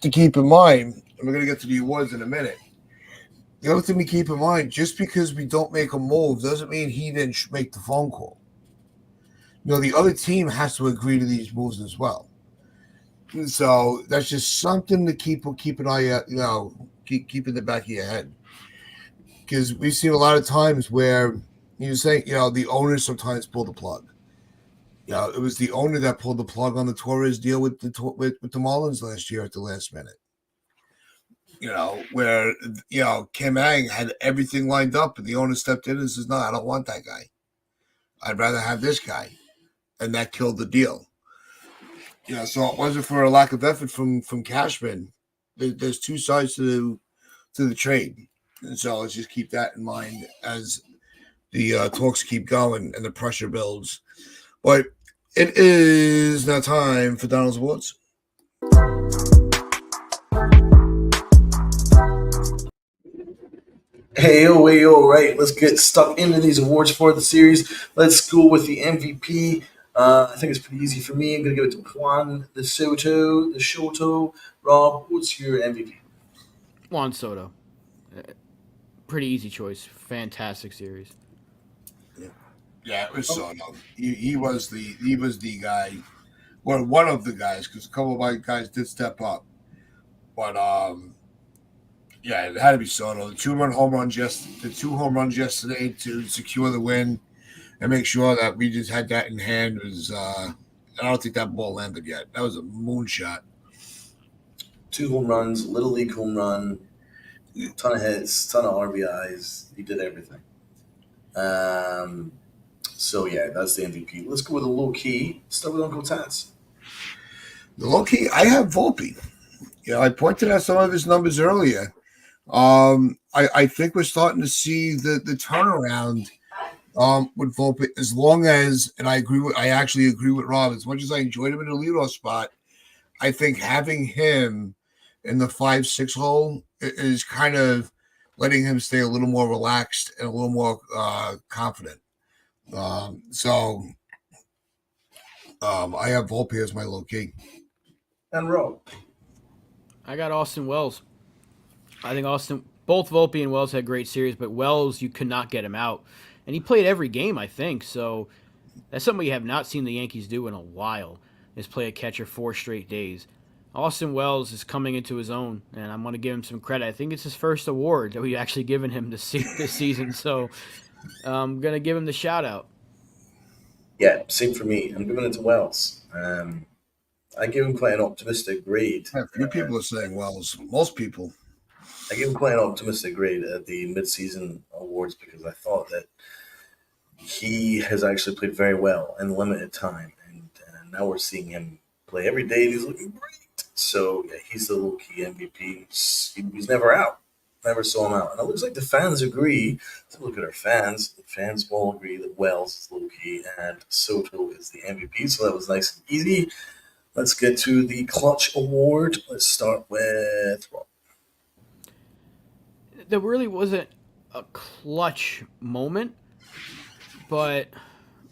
to keep in mind, and we're going to get to the awards in a minute, the other thing to keep in mind, just because we don't make a move doesn't mean he didn't make the phone call. The other team has to agree to these moves as well. So that's just something to keep an eye at, keep in the back of your head. Because we've seen a lot of times where the owners sometimes pull the plug. It was the owner that pulled the plug on the Torres deal with the Marlins last year at the last minute. Where Kim Ang had everything lined up and the owner stepped in and says, "No, I don't want that guy. I'd rather have this guy," and that killed the deal. So it wasn't for a lack of effort from Cashman. There's two sides to the trade, and so let's just keep that in mind as the talks keep going and the pressure builds. But it is now time for Donald's Awards. Hey, yo, right. Let's get stuck into these awards for the series. Let's go with the MVP. I think it's pretty easy for me. I'm going to give it to Juan the Soto. Rob, what's your MVP? Juan Soto. Pretty easy choice. Fantastic series. Yeah, it was Soto. He was the guy, well, one of the guys, because a couple of my guys did step up. But it had to be Soto. The two home runs yesterday to secure the win and make sure that we just had that in hand was. I don't think that ball landed yet. That was a moonshot. 2 home runs, Little League home run, ton of hits, ton of RBIs. He did everything. So yeah, that's the MVP. Let's go with a low key. Start with Uncle Tats. The low key, I have Volpe. I pointed out some of his numbers earlier. I think we're starting to see the turnaround with Volpe, as long as, and I actually agree with Rob, as much as I enjoyed him in the leadoff spot, I think having him in the 5-6 hole is kind of letting him stay a little more relaxed and a little more confident. I have Volpe as my low key. And Rob. I got Austin Wells. I think both Volpe and Wells had great series, but Wells, you could not get him out. And he played every game, I think. So that's something we have not seen the Yankees do in a while, is play a catcher 4 straight days. Austin Wells is coming into his own, and I'm going to give him some credit. I think it's his first award that we've actually given him this season, so I'm going to give him the shout-out. Yeah, same for me. I'm giving it to Wells. I give him quite an optimistic grade. Yeah, few people are saying Wells. Most people. I give him quite an optimistic grade at the midseason awards because I thought that he has actually played very well in limited time, and now we're seeing him play every day, and he's looking great. So yeah, he's the low key MVP. He's never out. Never saw him out, and it looks like the fans agree. So look at our fans. The fans all agree that Wells is low key and Soto is the MVP. So that was nice and easy. Let's get to the clutch award. Let's start with Rob. There really wasn't a clutch moment, but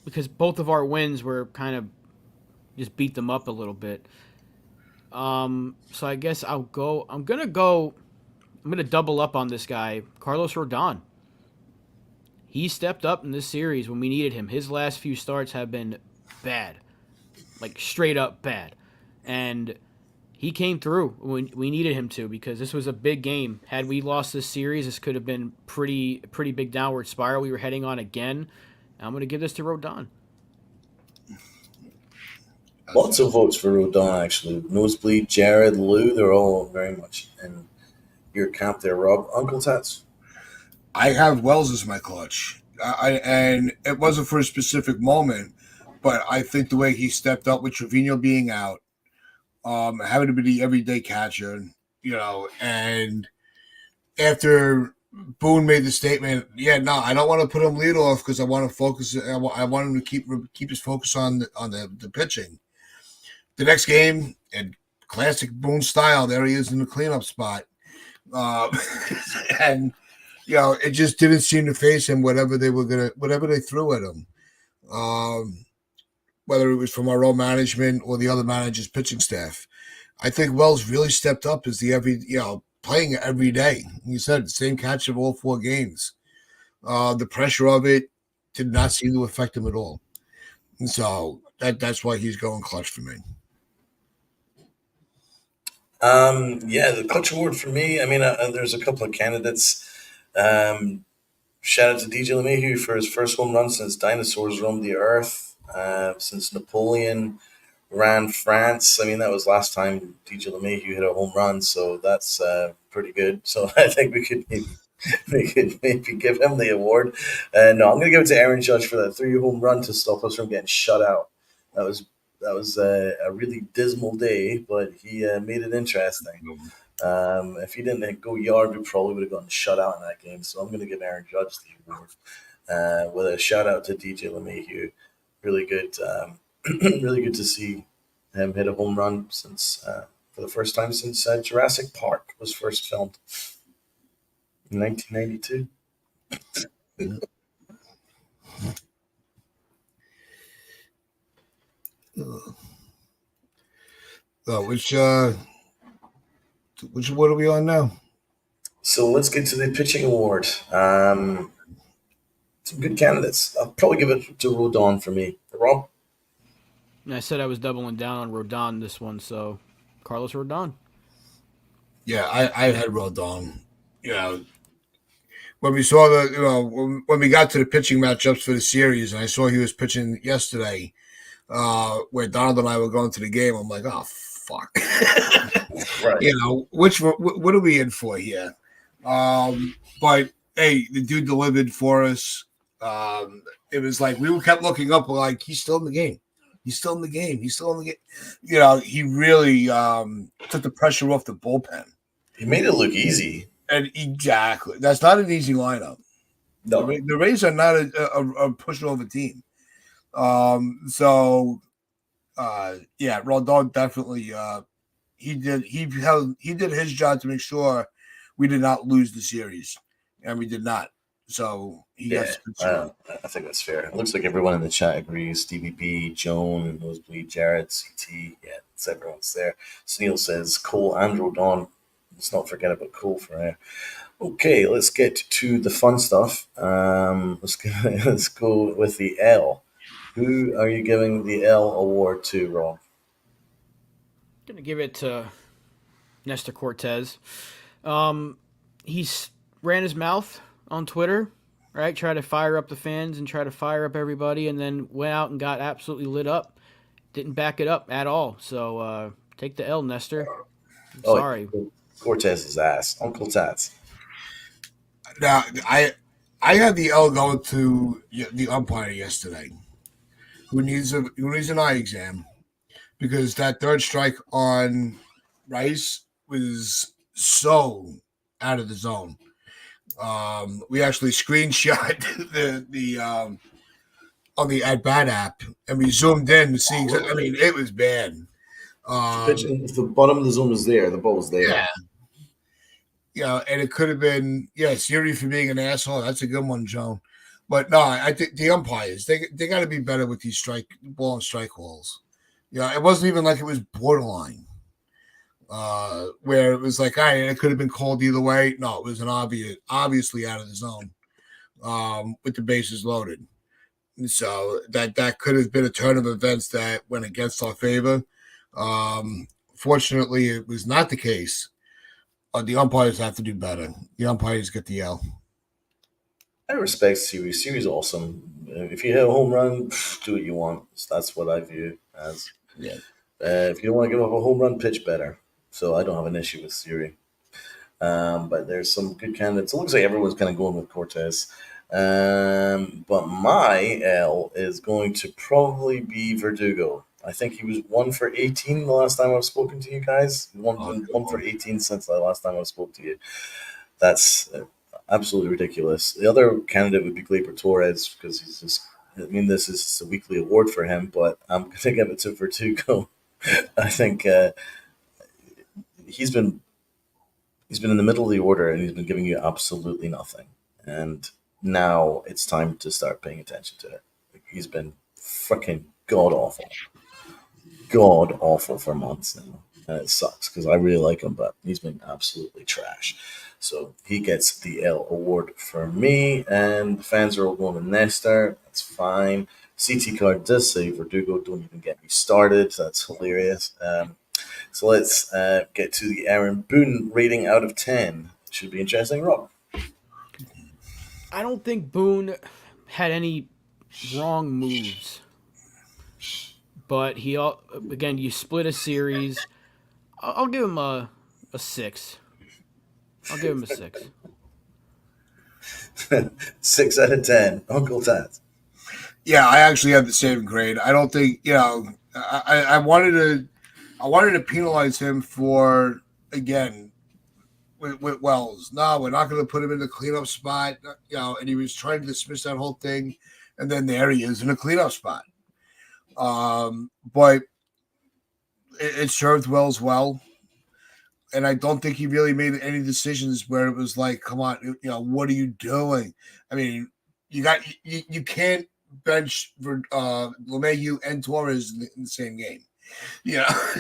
because both of our wins were kind of just beat them up a little bit. So I guess I'm gonna double up on this guy, Carlos Rodon. He stepped up in this series when we needed him. His last few starts have been bad, like straight up bad, and he came through when we needed him to, because this was a big game. Had we lost this series, this could have been pretty big downward spiral we were heading on again. I'm going to give this to Rodon. Lots of votes for Rodon, actually. Nosebleed, Jared, Lou, they're all very much in your camp there, Rob. Uncle Tats? I have Wells as my clutch. And it wasn't for a specific moment, but I think the way he stepped up with Trevino being out, having to be the everyday catcher, and after Boone made the statement, I don't want to put him lead off because I want to focus. I want him to keep his focus on the pitching. The next game, in classic Boone style, there he is in the cleanup spot, and it just didn't seem to face him. Whatever they threw at him, whether it was from our own management or the other managers' pitching staff, I think Wells really stepped up as playing every day. You said same catch of all 4 games. The pressure of it did not seem to affect him at all. And so that's why he's going clutch for me. The clutch award for me, I mean, there's a couple of candidates. Shout out to DJ LeMahieu for his first home run since dinosaurs roamed the earth, since Napoleon ran France. I mean, that was last time DJ LeMahieu hit a home run, so that's pretty good. So I think we could maybe give him the award. No, I'm going to give it to Aaron Judge for that 3 home run to stop us from getting shut out. That was a really dismal day, but he made it interesting. If he didn't go yard, we probably would have gotten shut out in that game. So I'm going to give Aaron Judge the award with a shout out to DJ LeMahieu. Really good, really good to see him hit a home run since for the first time since Jurassic Park was first filmed in 1992. Which award are we on now? So let's get to the pitching award. Some good candidates. I'll probably give it to Rodon for me. Rob? And I said I was doubling down on Rodon this one, so Carlos Rodon. Yeah, I had Rodon. When we saw when we got to the pitching matchups for the series, and I saw he was pitching yesterday, where Donald and I were going to the game, I'm like, oh fuck, Right. what are we in for here? But hey, the dude delivered for us. It was like we kept looking up, like he's still in the game. He's still in the game. He's still in the game. He really took the pressure off the bullpen. He made it look easy. And exactly, that's not an easy lineup. No. The Rays are not a pushover team. Rodon definitely he did his job to make sure we did not lose the series. and we did not. So he Yeah, gets the shot. I think that's fair. It looks like everyone in the chat agrees. Stevie B, Joan, Nosebleed, Jared, CT. Yeah, it's everyone's there. Sneal says Cole and Rodon. Let's not forget about Cole for air. Okay, let's get to the fun stuff. Let's go with the L. Who are you giving the L award to, Rob? Gonna give it to Nestor Cortez. He's ran his mouth on Twitter, right? Try to fire up the fans and try to fire up everybody, and then went out and got absolutely lit up. Didn't back it up at all. So take the L, Nestor. Oh, Sorry. Cortez's ass. Uncle Tats. Now, I had the L going to the umpire yesterday, who needs an eye exam, because that third strike on Rice was so out of the zone. We actually screenshot the on the at bat app, and we zoomed in to see. I mean, it was bad. If the bottom of the zone was there, the ball was there. Yeah. Yeah, and it could have been, Siri for being an asshole. That's a good one, Joan. But no, I think the umpires, they got to be better with these ball and strike calls. It wasn't even like it was borderline, where it was like, all right, it could have been called either way. No, it was obviously out of the zone, with the bases loaded. And so that could have been a turn of events that went against our favor. Fortunately, it was not the case. The umpires have to do better. The umpires get the L. I respect Siri. Siri's awesome. If you hit a home run, do what you want. That's what I view as. Yeah. If you don't want to give up a home run, pitch better. So I don't have an issue with Siri. But there's some good candidates. It looks like everyone's kind of going with Cortez. But my L is going to probably be Verdugo. I think he was 1 for 18 the last time I've spoken to you guys. One for 18 since the last time I spoke to you. That's absolutely ridiculous. The other candidate would be Gleyber Torres, because he's just. I mean, this is a weekly award for him, but I'm going to give it to Verdugo. I think he's been in the middle of the order, and he's been giving you absolutely nothing. And now it's time to start paying attention to it. He's been freaking god awful for months now. And it sucks because I really like him, but he's been absolutely trash. So he gets the L award for me, and the fans are all going to Nestor. That's fine. CT card does say Verdugo, don't even get me started. That's hilarious. So let's get to the Aaron Boone rating out of 10. Should be interesting, Rob. I don't think Boone had any wrong moves. But again, you split a series. I'll give him a 6. I'll give him a 6. 6 out of 10. Uncle Tat. Yeah, I actually have the same grade. I don't think I wanted to penalize him for, again, with Wells. No, we're not going to put him in the cleanup spot. And he was trying to dismiss that whole thing, and then there he is in a cleanup spot. But it served Wells well. And I don't think he really made any decisions where it was like, come on, what are you doing? I mean, you can't bench for LeMahieu and Torres in the same game.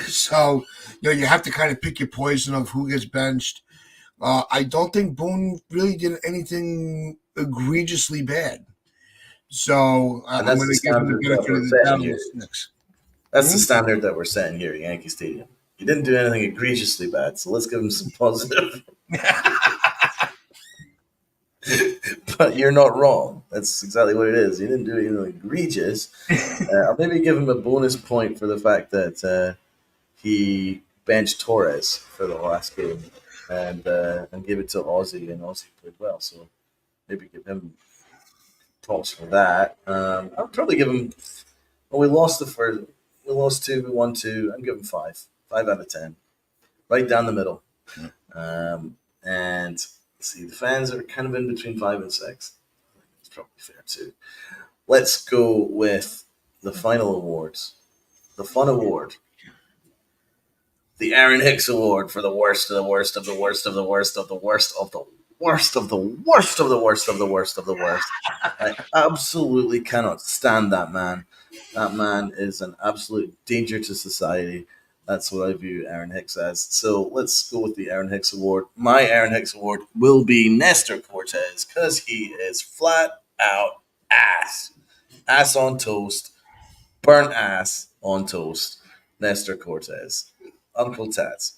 So you have to kind of pick your poison of who gets benched. I don't think Boone really did anything egregiously bad. So I'm going to give him the benefit of the doubt on the 6. That's the standard that we're setting here at Yankee Stadium. He didn't do anything egregiously bad, so let's give him some positive. But you're not wrong. That's exactly what it is. He didn't do anything egregious. I'll maybe give him a bonus point for the fact that he benched Torres for the last game and give it to Ozzy, and Ozzy played well. So maybe give him props for that. I'll probably give him. Well, we lost 2, we won 2. I'm giving 5. 5 out of 10. Right down the middle. And see, the fans are kind of in between 5 and 6. It's probably fair too. Let's go with the final awards. The fun award. The Aaron Hicks Award for the worst of the worst of the worst of the worst of the worst of the worst of the worst of the worst of the worst of the worst. I absolutely cannot stand that man. That man is an absolute danger to society. That's what I view Aaron Hicks as. So let's go with the Aaron Hicks Award. My Aaron Hicks Award will be Nestor Cortez because he is flat out ass. Ass on toast. Burnt ass on toast. Nestor Cortez. Uncle Tats.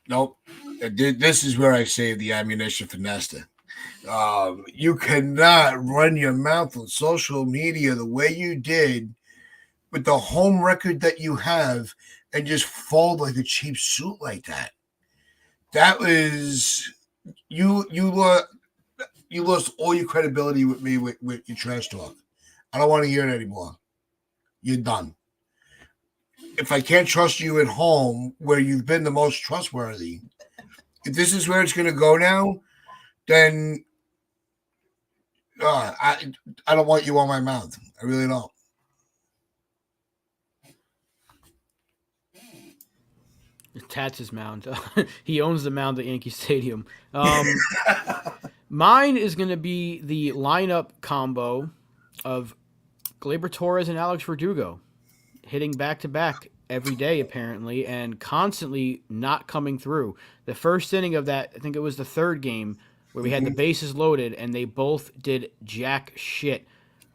Nope. This is where I save the ammunition for Nesta. You cannot run your mouth on social media the way you did with the home record that you have and just fold like a cheap suit like that. That was you lost all your credibility with me with your trash talk. I don't want to hear it anymore. You're done. If I can't trust you at home where you've been the most trustworthy, if this is where it's going to go now, then I don't want you on my mouth. I really don't. Tats' mound. He owns the mound at Yankee Stadium. Mine is going to be the lineup combo of Gleyber Torres and Alex Verdugo, hitting back-to-back every day, apparently, and constantly not coming through. The first inning of that, I think it was the third game, where we had the bases loaded, and they both did jack shit,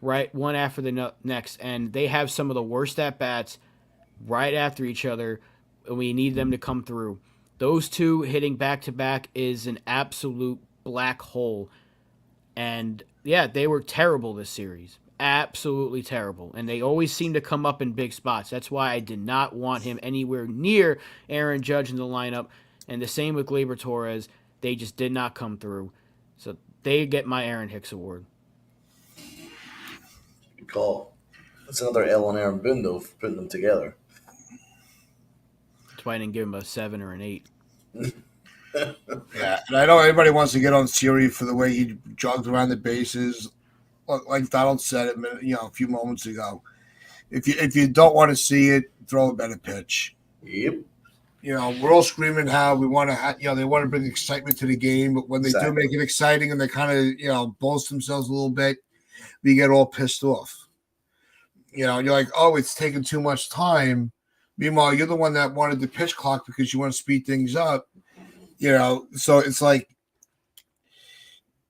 right, one after the next, and they have some of the worst at-bats right after each other, and we need them to come through. Those two hitting back-to-back is an absolute black hole, and, yeah, they were terrible this series. Absolutely terrible. And they always seem to come up in big spots. That's why I did not want him anywhere near Aaron Judge in the lineup. And the same with Gleyber Torres. They just did not come through. So they get my Aaron Hicks Award. Good call. That's another L on Aaron Boone, though, for putting them together. That's why I didn't give him a 7 or an 8. Yeah, and I know everybody wants to get on Siri for the way he jogged around the bases. Like Donald said, a few moments ago, if you don't want to see it, throw a better pitch. Yep. We're all screaming how we want to, they want to bring excitement to the game, but when they do make it exciting and they kind of, boast themselves a little bit, we get all pissed off. You're like, oh, it's taking too much time. Meanwhile, you're the one that wanted the pitch clock because you want to speed things up. So it's like,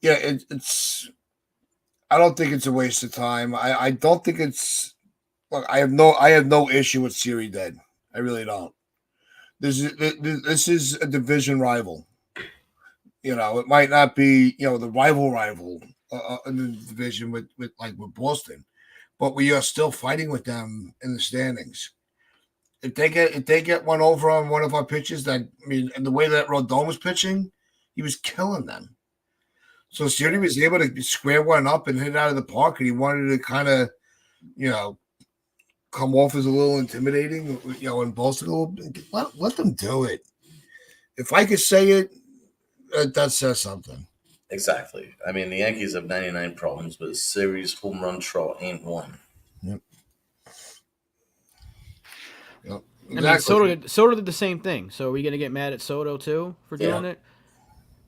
yeah, it's. I don't think it's a waste of time. I don't think it's. Look, I have no issue with Siri dead. I really don't. This is a division rival. It might not be the rival in the division with Boston, but we are still fighting with them in the standings. If they get one over on one of our pitches, and the way that Rodon was pitching, he was killing them. So Siri was able to square one up and hit it out of the park, and he wanted to kind of, come off as a little intimidating, and boast a little. Let them do it. If I could say it, that says something. Exactly. The Yankees have 99 problems, but Siri's home run trot ain't one. Yep. Exactly. Soto did the same thing. So are we going to get mad at Soto too for doing it?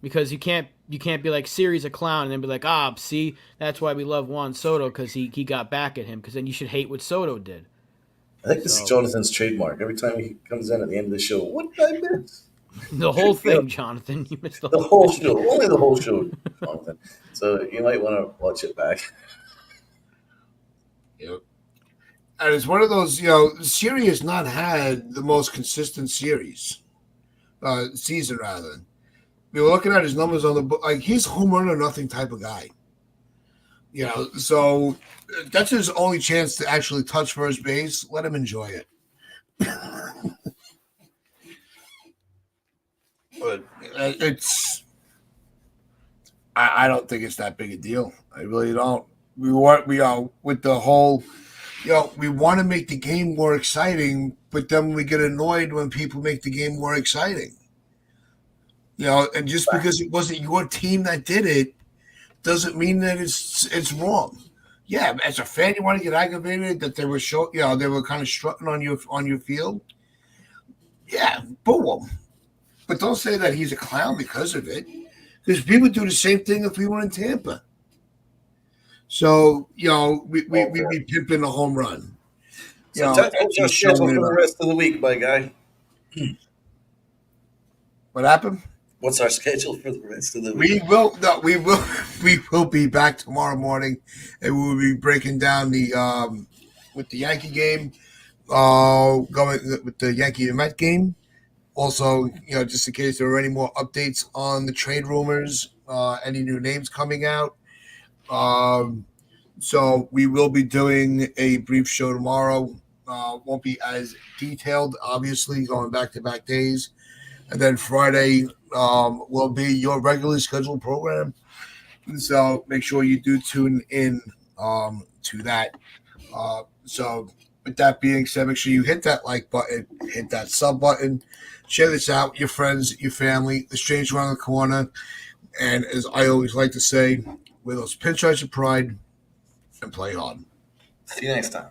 Because you can't be like Siri's a clown and then be like, see, that's why we love Juan Soto because he got back at him. Because then you should hate what Soto did. I think this is Jonathan's trademark. Every time he comes in at the end of the show, what did I miss? The whole thing, Jonathan. You missed the whole show. Only the whole show, Jonathan. So you might want to watch it back. Yep. And it's one of those, Siri has not had the most consistent season rather. We were looking at his numbers on the book, like he's home run or nothing type of guy. So that's his only chance to actually touch first base. Let him enjoy it. But I don't think it's that big a deal. I really don't. We with the whole, we want to make the game more exciting, but then we get annoyed when people make the game more exciting. And just because it wasn't your team that did it doesn't mean that it's wrong. Yeah, as a fan, you want to get aggravated that they were they were kind of strutting on your field. Yeah, boo them. But don't say that he's a clown because of it. Because people do the same thing if we were in Tampa. So, we'd be pimping a home run. So what's our just schedule showing for it the up. rest of the week, my guy? What happened? What's our schedule for the rest of the week? We will be back tomorrow morning, and we will be breaking down the with the Yankee game, going with the Yankee and Met game. Also, just in case there are any more updates on the trade rumors, any new names coming out. So we will be doing a brief show tomorrow. Won't be as detailed, obviously, going back-to-back days. And then Friday will be your regularly scheduled program. So make sure you do tune in to that. So with that being said, make sure you hit that like button, hit that sub button, share this out with your friends, your family, the stranger around the corner. And as I always like to say, with those pinstripes of pride, and play hard. See you next time.